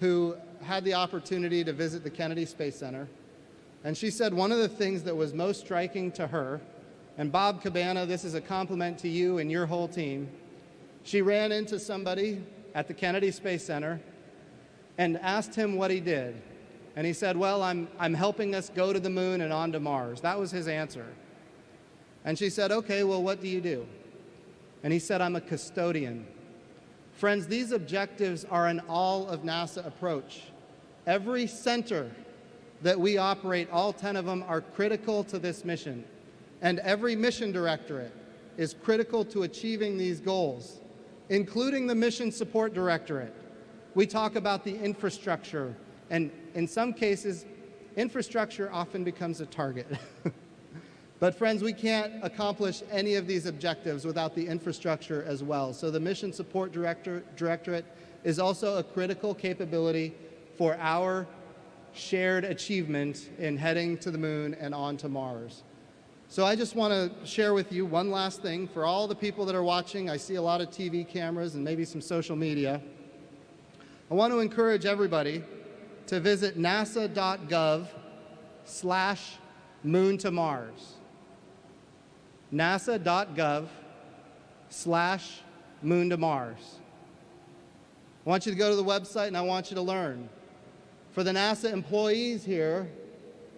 Speaker 6: who had the opportunity to visit the Kennedy Space Center. And she said one of the things that was most striking to her, and Bob Cabana, this is a compliment to you and your whole team, she ran into somebody at the Kennedy Space Center and asked him what he did. And he said, well, I'm helping us go to the moon and on to Mars. That was his answer. And she said, okay, well, what do you do? And he said, I'm a custodian. Friends, these objectives are an all of NASA approach. Every center that we operate, all 10 of them, are critical to this mission. And every mission directorate is critical to achieving these goals, including the Mission Support Directorate. We talk about the infrastructure, and in some cases, infrastructure often becomes a target. But friends, we can't accomplish any of these objectives without the infrastructure as well. So the Mission Support Directorate is also a critical capability for our shared achievement in heading to the moon and on to Mars. So I just want to share with you one last thing. For all the people that are watching, I see a lot of TV cameras and maybe some social media. I want to encourage everybody to visit nasa.gov/moon to Mars. nasa.gov/moon to Mars. I want you to go to the website and I want you to learn. For the NASA employees here,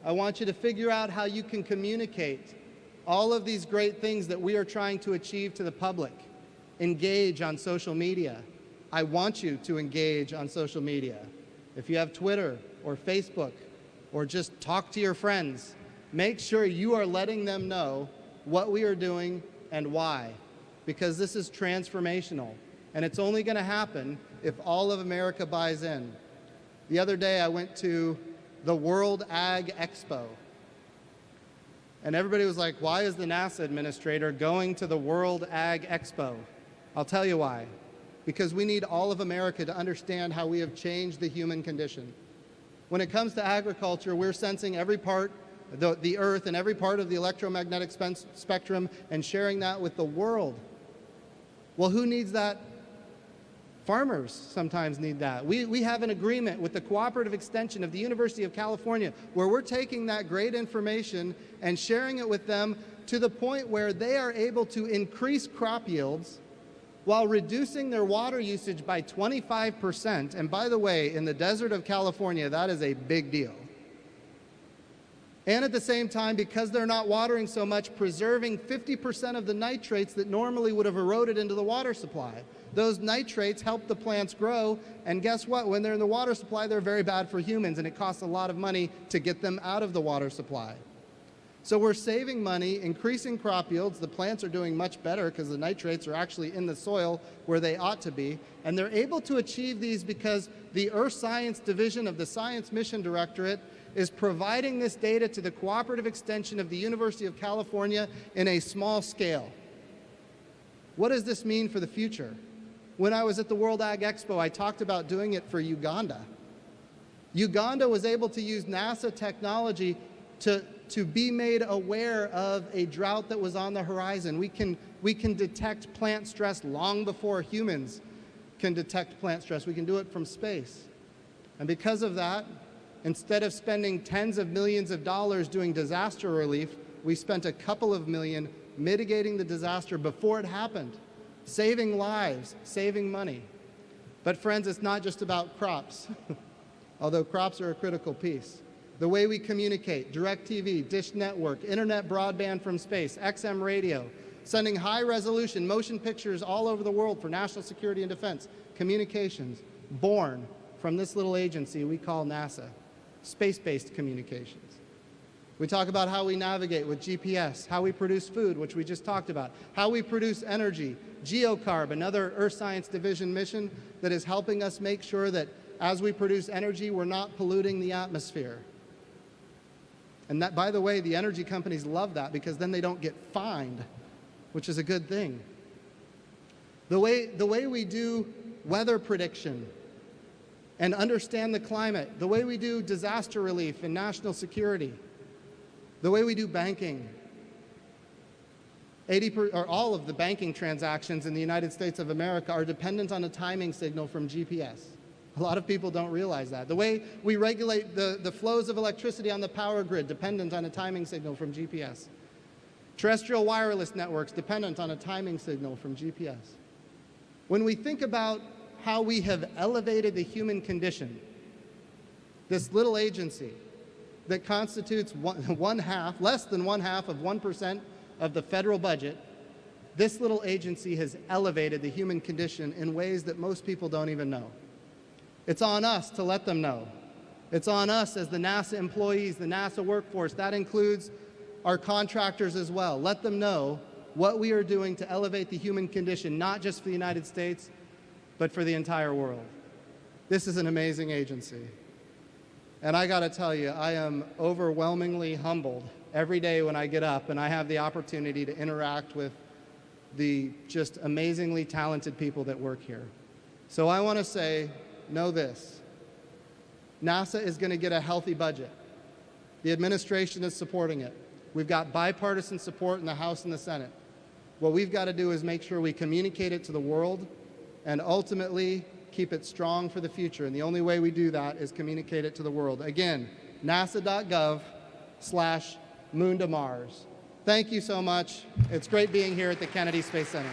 Speaker 6: I want you to figure out how you can communicate all of these great things that we are trying to achieve to the public. Engage on social media. I want you to engage on social media. If you have Twitter or Facebook, or just talk to your friends, make sure you are letting them know what we are doing and why, because this is transformational, and it's only going to happen if all of America buys in. The other day I went to the World Ag Expo, and everybody was like, why is the NASA administrator going to the World Ag Expo? I'll tell you why. Because we need all of America to understand how we have changed the human condition. When it comes to agriculture, we're sensing every part, the Earth and every part of the electromagnetic spectrum and sharing that with the world. Well, who needs that? Farmers sometimes need that. We have an agreement with the Cooperative Extension of the University of California where we're taking that great information and sharing it with them to the point where they are able to increase crop yields while reducing their water usage by 25%. And by the way, in the desert of California, that is a big deal. And at the same time, because they're not watering so much, preserving 50% of the nitrates that normally would have eroded into the water supply. Those nitrates help the plants grow, and guess what? When they're in the water supply, they're very bad for humans, and it costs a lot of money to get them out of the water supply. So we're saving money, increasing crop yields. The plants are doing much better because the nitrates are actually in the soil where they ought to be. And they're able to achieve these because the Earth Science Division of the Science Mission Directorate is providing this data to the Cooperative Extension of the University of California in a small scale. What does this mean for the future? When I was at the World Ag Expo, I talked about doing it for Uganda. Uganda was able to use NASA technology to be made aware of a drought that was on the horizon. We can detect plant stress long before humans can detect plant stress. We can do it from space. And because of that, instead of spending tens of millions of dollars doing disaster relief, we spent a couple of million mitigating the disaster before it happened, saving lives, saving money. But friends, it's not just about crops, although crops are a critical piece. The way we communicate, DirecTV, Dish Network, internet broadband from space, XM radio, sending high-resolution motion pictures all over the world for national security and defense, communications, born from this little agency we call NASA, space-based communications. We talk about how we navigate with GPS, how we produce food, which we just talked about, how we produce energy, Geocarb, another Earth Science Division mission that is helping us make sure that as we produce energy, we're not polluting the atmosphere. And that, by the way, the energy companies love that because then they don't get fined, which is a good thing. The way we do weather prediction and understand the climate, the way we do disaster relief and national security, the way we do banking. All of the banking transactions in the United States of America are dependent on a timing signal from GPS. A lot of people don't realize that. The way we regulate the flows of electricity on the power grid, dependent on a timing signal from GPS. Terrestrial wireless networks, dependent on a timing signal from GPS. When we think about how we have elevated the human condition, this little agency that constitutes less than one half of 1% of the federal budget, this little agency has elevated the human condition in ways that most people don't even know. It's on us to let them know. It's on us as the NASA employees, the NASA workforce. That includes our contractors as well. Let them know what we are doing to elevate the human condition, not just for the United States, but for the entire world. This is an amazing agency. And I gotta tell you, I am overwhelmingly humbled every day when I get up and I have the opportunity to interact with the just amazingly talented people that work here. So I wanna say, know this. NASA is gonna get a healthy budget. The administration is supporting it. We've got bipartisan support in the House and the Senate. What we've got to do is make sure we communicate it to the world and ultimately keep it strong for the future. And the only way we do that is communicate it to the world. Again, nasa.gov/moon to Mars. Thank you so much. It's great being here at the Kennedy Space Center.